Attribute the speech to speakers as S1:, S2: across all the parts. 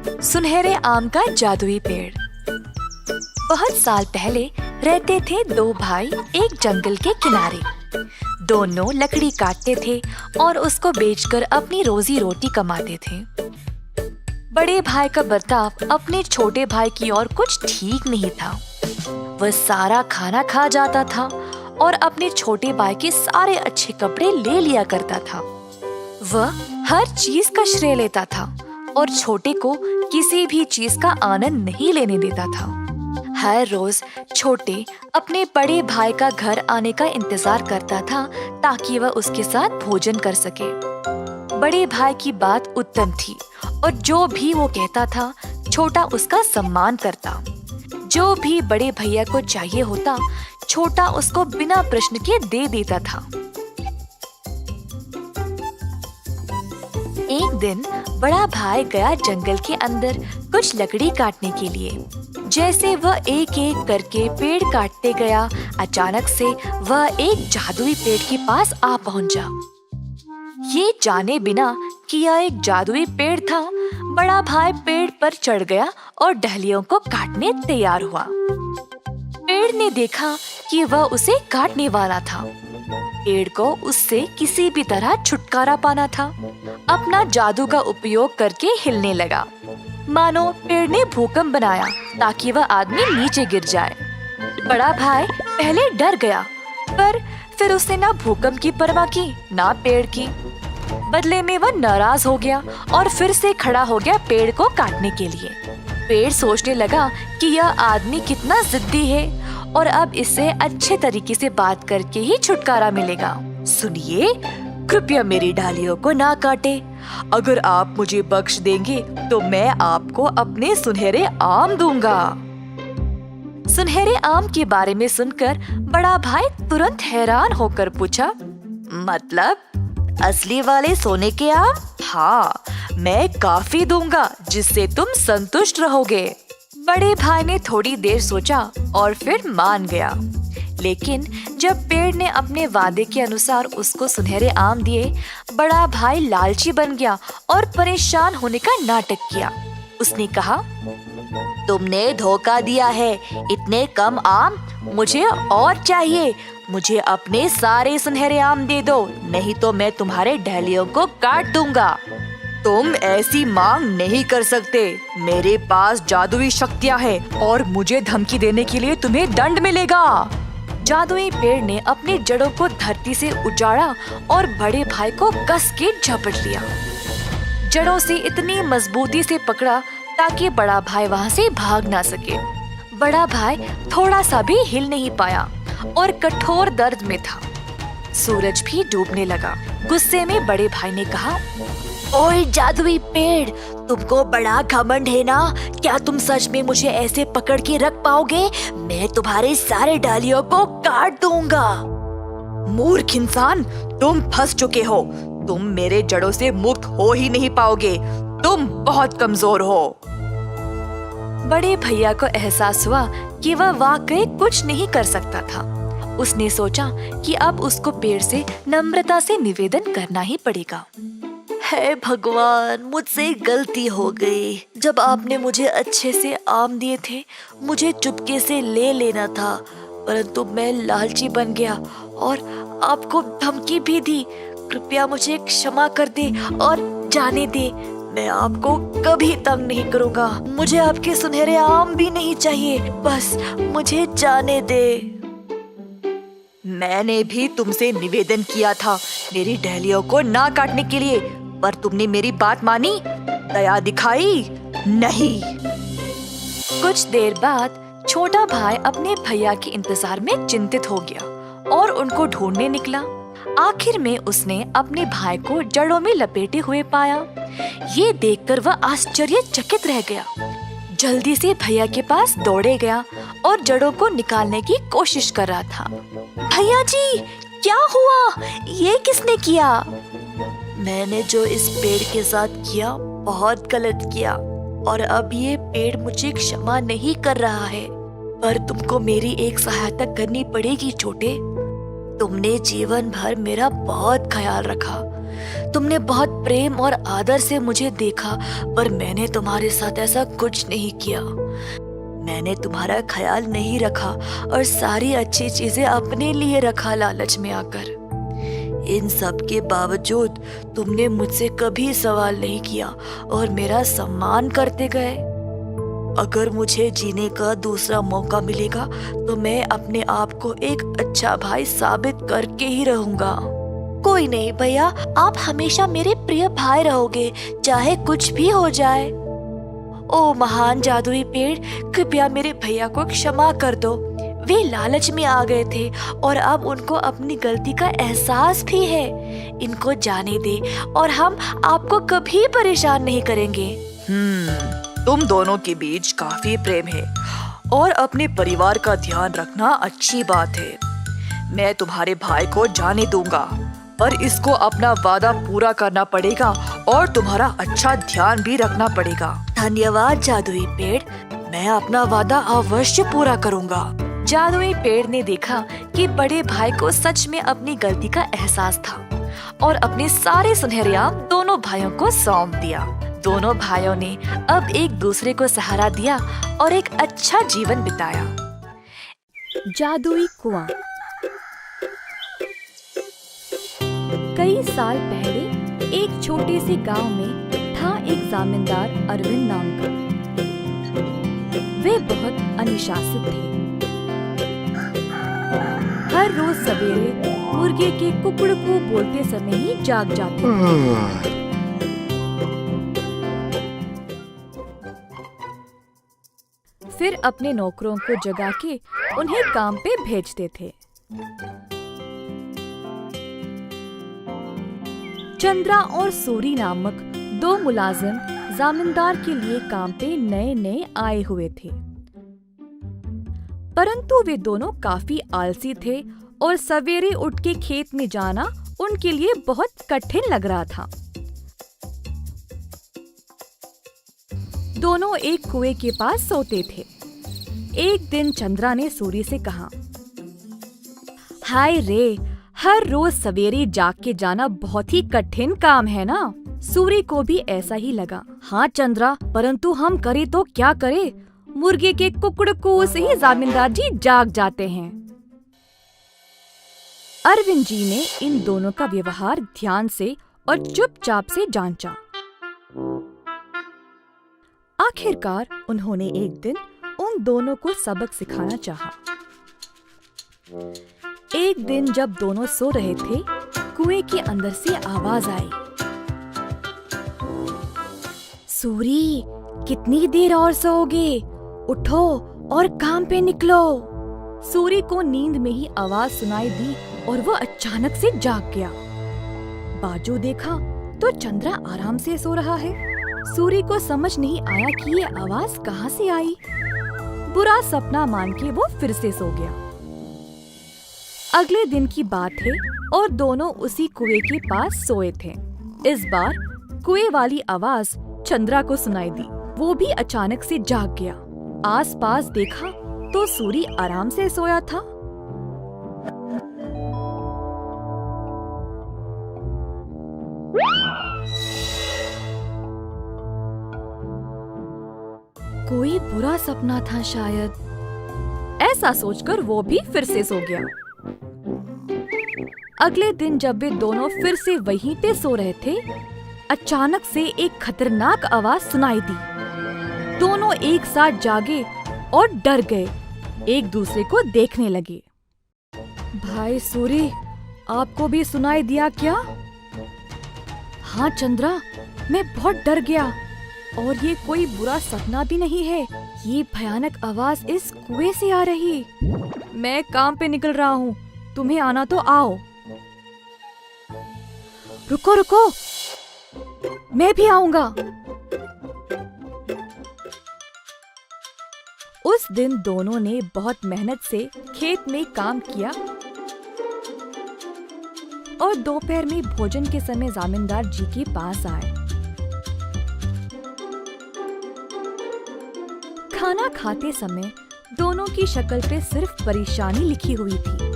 S1: सुनहरे आम का जादुई पेड़। बहुत साल पहले रहते थे दो भाई एक जंगल के किनारे। दोनों लकड़ी काटते थे और उसको बेचकर अपनी रोजी रोटी कमाते थे। बड़े भाई का बर्ताव अपने छोटे भाई की ओर कुछ ठीक नहीं था। वह सारा खाना खा जाता था और अपने छोटे भाई के सारे अच्छे कपड़े ले लिया करता था। वह हर चीज का श्रेय लेता था और छोटे को किसी भी चीज का आनंद नहीं लेने देता था। हर रोज छोटे अपने बड़े भाई का घर आने का इंतजार करता था ताकि वह उसके साथ भोजन कर सके। बड़े भाई की बात उत्तम थी और जो भी वो कहता था छोटा उसका सम्मान करता। जो भी बड़े भैया को चाहिए होता छोटा उसको बिना प्रश्न के दे देता था। एक दिन बड़ा भाई गया जंगल के अंदर कुछ लकड़ी काटने के लिए। जैसे वह एक एक करके पेड़ काटते गया, अचानक से वह एक जादुई पेड़ के पास आ पहुंचा। ये जाने बिना कि यह एक जादुई पेड़ था, बड़ा भाई पेड़ पर चढ़ गया और डहलियों को काटने तैयार हुआ। पेड़ ने देखा कि वह उसे काटने वाला था। पेड़ को उससे किसी भी तरह छुटकारा पाना था। अपना जादू का उपयोग करके हिलने लगा, मानो पेड़ ने भूकंप बनाया ताकि वह आदमी नीचे गिर जाए। बड़ा भाई पहले डर गया, पर फिर उसने ना भूकंप की परवाह की ना पेड़ की। बदले में वह नाराज हो गया और फिर से खड़ा हो गया पेड़ को काटने के लिए। पेड़ सोचने लगा कि यह आदमी कितना जिद्दी है और अब इससे अच्छे तरीके से बात करके ही छुटकारा मिलेगा। सुनिए, कृपया मेरी डालियों को ना काटे। अगर आप मुझे बख्श देंगे तो मैं आपको अपने सुनहरे आम दूंगा। सुनहरे आम के बारे में सुनकर बड़ा भाई तुरंत हैरान होकर पूछा, मतलब असली वाले सोने के आम? हाँ, मैं काफी दूंगा जिससे तुम संतुष्ट रहोगे। बड़े भाई ने थोड़ी देर सोचा और फिर मान गया। लेकिन जब पेड़ ने अपने वादे के अनुसार उसको सुनहरे आम दिए, बड़ा भाई लालची बन गया और परेशान होने का नाटक किया। उसने कहा, तुमने धोखा दिया है, इतने कम आम मुझे और चाहिए। मुझे अपने सारे सुनहरे आम दे दो, नहीं तो मैं तुम्हारे डहलियों को काट दूंगा। तुम ऐसी मांग नहीं कर सकते। मेरे पास जादुई शक्तियाँ हैं और मुझे धमकी देने के लिए तुम्हें दंड मिलेगा। जादुई पेड़ ने अपनी जड़ों को धरती से उजाड़ा और बड़े भाई को कस के झपट लिया। जड़ों से इतनी मजबूती से पकड़ा ताकि बड़ा भाई वहाँ से भाग ना सके। बड़ा भाई थोड़ा सा भी हिल नहीं पाया और कठोर दर्द में था। सूरज भी डूबने लगा। गुस्से में बड़े भाई ने कहा, ओए जादुई पेड़, तुमको बड़ा घमंड है ना? क्या तुम सच में मुझे ऐसे पकड़ के रख पाओगे? मैं तुम्हारे सारे डालियों को काट दूंगा। मूर्ख इंसान, तुम फंस चुके हो। तुम मेरे जड़ों से मुक्त हो ही नहीं पाओगे। तुम बहुत कमजोर हो। बड़े भैया को एहसास हुआ कि वह वाकई कुछ नहीं कर सकता था। उसने सोचा कि अब उसको पेड़ से नम्रता से निवेदन करना ही पड़ेगा। हे भगवान, मुझसे गलती हो गई। जब आपने मुझे अच्छे से आम दिए थे, मुझे चुपके से ले लेना था, परंतु मैं लालची बन गया और आपको धमकी भी दी। कृपया मुझे क्षमा कर दे और जाने दे। मैं आपको कभी तंग नहीं करूँगा। मुझे आपके सुनहरे आम भी नहीं चाहिए, बस मुझे जाने दे। मैंने भी तुमसे निवेदन किया था मेरी डहलियों को ना काटने के लिए, पर तुमने मेरी बात मानी, दया दिखाई नहीं। कुछ देर बाद छोटा भाई अपने भैया के इंतजार में चिंतित हो गया और उनको ढूंढने निकला। आखिर में उसने अपने भाई को जड़ों में लपेटे हुए पाया। ये देखकर वह आश्चर्यचकित रह गया। जल्दी से भैया के पास दौड़े गया और जड़ों को निकालने की कोशिश कर रहा था। भैया जी, क्या हुआ? ये किसने किया? मैंने जो इस पेड़ के साथ किया बहुत गलत किया और अब ये पेड़ मुझे क्षमा नहीं कर रहा है, पर तुमको मेरी एक सहायता करनी पड़ेगी छोटे। तुमने जीवन भर मेरा बहुत ख्याल रखा, तुमने बहुत प्रेम और आदर से मुझे देखा, पर मैंने तुम्हारे साथ ऐसा कुछ नहीं किया। मैंने तुम्हारा ख्याल नहीं रखा और सारी अच्छी चीजें अपने लिए रखा लालच में आकर। इन सब के बावजूद तुमने मुझसे कभी सवाल नहीं किया और मेरा सम्मान करते गए। अगर मुझे जीने का दूसरा मौका मिलेगा तो मैं अपने आप को एक अच्छा भाई साबित करके ही रहूंगा। कोई नहीं भैया, आप हमेशा मेरे प्रिय भाई रहोगे, चाहे कुछ भी हो जाए। ओ महान जादुई पेड़, कृपया मेरे भैया को क्षमा कर दो। वे लालच में आ गए थे और अब उनको अपनी गलती का एहसास भी है। इनको जाने दे और हम आपको कभी परेशान नहीं करेंगे।
S2: तुम दोनों के बीच काफी प्रेम है और अपने परिवार का ध्यान रखना अच्छी बात है। मैं तुम्हारे भाई को जाने दूंगा, पर इसको अपना वादा पूरा करना पड़ेगा और तुम्हारा अच्छा ध्यान भी रखना पड़ेगा।
S1: धन्यवाद जादुई पेड़, मैं अपना वादा अवश्य पूरा करूंगा। जादुई पेड़ ने देखा कि बड़े भाई को सच में अपनी गलती का एहसास था और अपने सारे सुनहरे आम दोनों भाइयों को सौंप दिया। दोनों भाइयों ने अब एक दूसरे को सहारा दिया और एक अच्छा जीवन बिताया।
S3: जादुई कुआं। कई साल पहले एक छोटे से गांव में था एक जमींदार अरविंद नाम का। वे बहुत अनुशासित थे। हर रोज सवेरे मुर्गे के कुकड़कू बोलते समय ही जाग जाते थे। फिर अपने नौकरों को जगा के उन्हें काम पे भेजते थे। चंद्रा और सूरी नामक दो मुलाजिम जमींदार के लिए काम पे नए नए आए हुए थे, परंतु वे दोनों काफी आलसी थे और सवेरे उठ के खेत में जाना उनके लिए बहुत कठिन लग रहा था। दोनों एक कुएं के पास सोते थे। एक दिन चंद्रा ने सूरी से कहा, हाय रे, हर रोज सवेरे जाग के जाना बहुत ही कठिन काम है ना। सूरी को भी ऐसा ही लगा। हाँ चंद्रा, परंतु हम करे तो क्या करे, मुर्गे के कुकड़कू से ही जमींदार जी जाग जाते हैं। अरविंद जी ने इन दोनों का व्यवहार ध्यान से और चुपचाप से जांचा। आखिरकार उन्होंने एक दिन उन दोनों को सबक सिखाना चाहा। एक दिन जब दोनों सो रहे थे, कुएं के अंदर से आवाज आई, सूरी, कितनी देर और सोओगे? उठो और काम पे निकलो। सूरी को नींद में ही आवाज सुनाई दी और वह अचानक से जाग गया। बाजू देखा तो चंद्रा आराम से सो रहा है। सूरी को समझ नहीं आया कि ये आवाज कहाँ से आई। बुरा सपना मान के वो फिर से सो गया। अगले दिन की बात है और दोनों उसी कुएं के पास सोए थे। इस बार कुएं वाली आवाज चंद्रा को सुनाई दी। वो भी अचानक से जाग गया। आसपास देखा तो सूरी आराम से सोया था। कोई बुरा सपना था शायद, ऐसा सोचकर वो भी फिर से सो गया। अगले दिन जब वे दोनों फिर से वहीं पे सो रहे थे, अचानक से एक खतरनाक आवाज सुनाई दी। दोनों एक साथ जागे और डर गए, एक दूसरे को देखने लगे। भाई सूरी, आपको भी सुनाई दिया क्या? हाँ चंद्रा, मैं बहुत डर गया और ये कोई बुरा सपना भी नहीं है। ये भयानक आवाज इस कुएं से आ रही। मैं काम पे निकल रहा हूँ, तुम्हें आना तो आओ। रुको रुको, मैं भी आऊंगा। उस दिन दोनों ने बहुत मेहनत से खेत में काम किया और दोपहर में भोजन के समय जमींदार जी के पास आए। खाना खाते समय दोनों की शक्ल पे सिर्फ परेशानी लिखी हुई थी।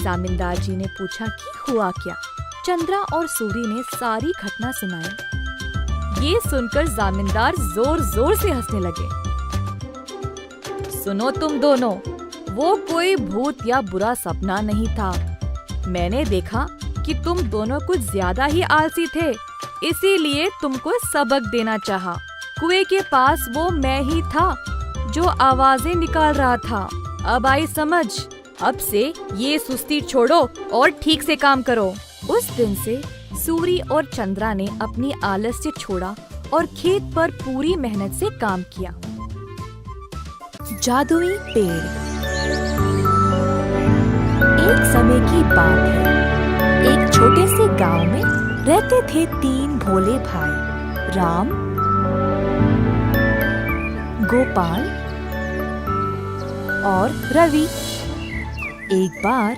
S3: जमींदार जी ने पूछा कि हुआ क्या। चंद्रा और सूरी ने सारी घटना सुनाई। ये सुनकर जमींदार जोर जोर से हंसने लगे। सुनो तुम दोनों, वो कोई भूत या बुरा सपना नहीं था। मैंने देखा कि तुम दोनों कुछ ज्यादा ही आलसी थे, इसीलिए तुमको सबक देना चाहा। कुएं के पास वो मैं ही था जो आवाजें निकाल रहा था। अब आई समझ। अब से ये सुस्ती छोड़ो और ठीक से काम करो। उस दिन से सूरी और चंद्रा ने अपनी आलस्य छोड़ा और खेत पर पूरी मेहनत से काम किया।
S1: जादुई पेड़। एक समय की बात है। एक छोटे से गांव में रहते थे 3 भोले भाई, राम, गोपाल और रवि। एक बार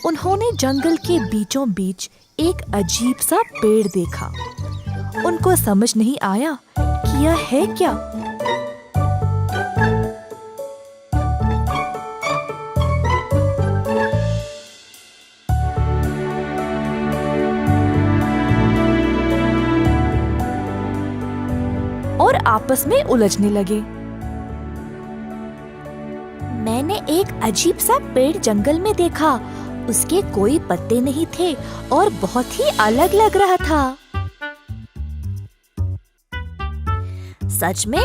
S1: उन्होंने जंगल के बीचों बीच एक अजीब सा पेड़ देखा। उनको समझ नहीं आया कि यह है क्या। और आपस में उलझने लगे। मैंने एक अजीब सा पेड़ जंगल में देखा। उसके कोई पत्ते नहीं थे और बहुत ही अलग लग रहा था। सच में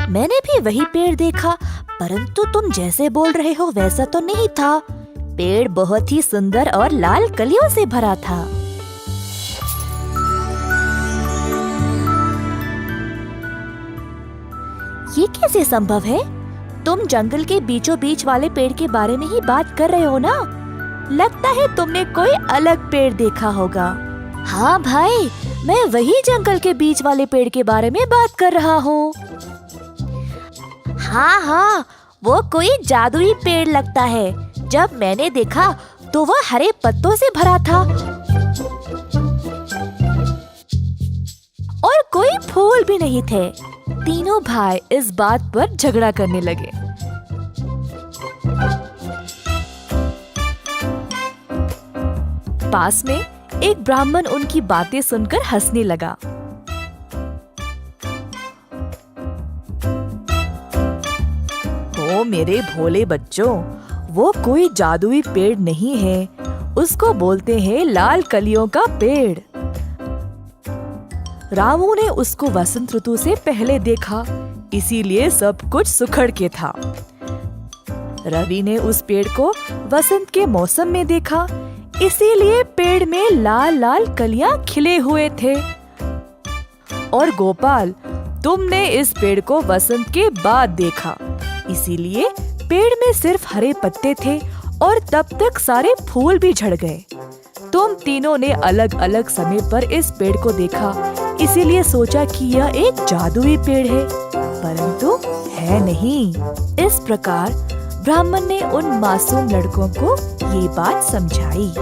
S1: मैंने भी वही पेड़ देखा, परंतु तुम जैसे बोल रहे हो वैसा तो नहीं था। पेड़ बहुत ही सुंदर और लाल कलियों से भरा था। ये कैसे संभव है? तुम जंगल के बीचों बीच वाले पेड़ के बारे में ही बात कर रहे हो ना? लगता है तुमने कोई अलग पेड़ देखा होगा। हाँ भाई, मैं वही जंगल के बीच वाले पेड़ के बारे में बात कर रहा हूँ। हाँ, वो कोई जादुई पेड़ लगता है। जब मैंने देखा तो वह हरे पत्तों से भरा था और कोई फूल भी नहीं थे। तीनों भाई इस बात पर झगड़ा करने लगे। पास में एक ब्राह्मण उनकी बातें सुनकर हंसने लगा। ओ मेरे भोले बच्चों, वो कोई जादुई पेड़ नहीं है। उसको बोलते हैं लाल कलियों का पेड़। रामू ने उसको वसंत ऋतु से पहले देखा, इसीलिए सब कुछ सुखड़ के था। रवि ने उस पेड़ को वसंत के मौसम में देखा, इसीलिए पेड़ में लाल लाल कलियां खिले हुए थे। और गोपाल, तुमने इस पेड़ को वसंत के बाद देखा, इसीलिए पेड़ में सिर्फ हरे पत्ते थे और तब तक सारे फूल भी झड़ गए। तुम तीनों ने अलग अलग समय पर इस पेड़ को देखा, इसीलिए सोचा कि यह एक जादुई पेड़ है, परंतु है नहीं। इस प्रकार ब्राह्मण ने उन मासूम लड़कों को ये बात समझाई।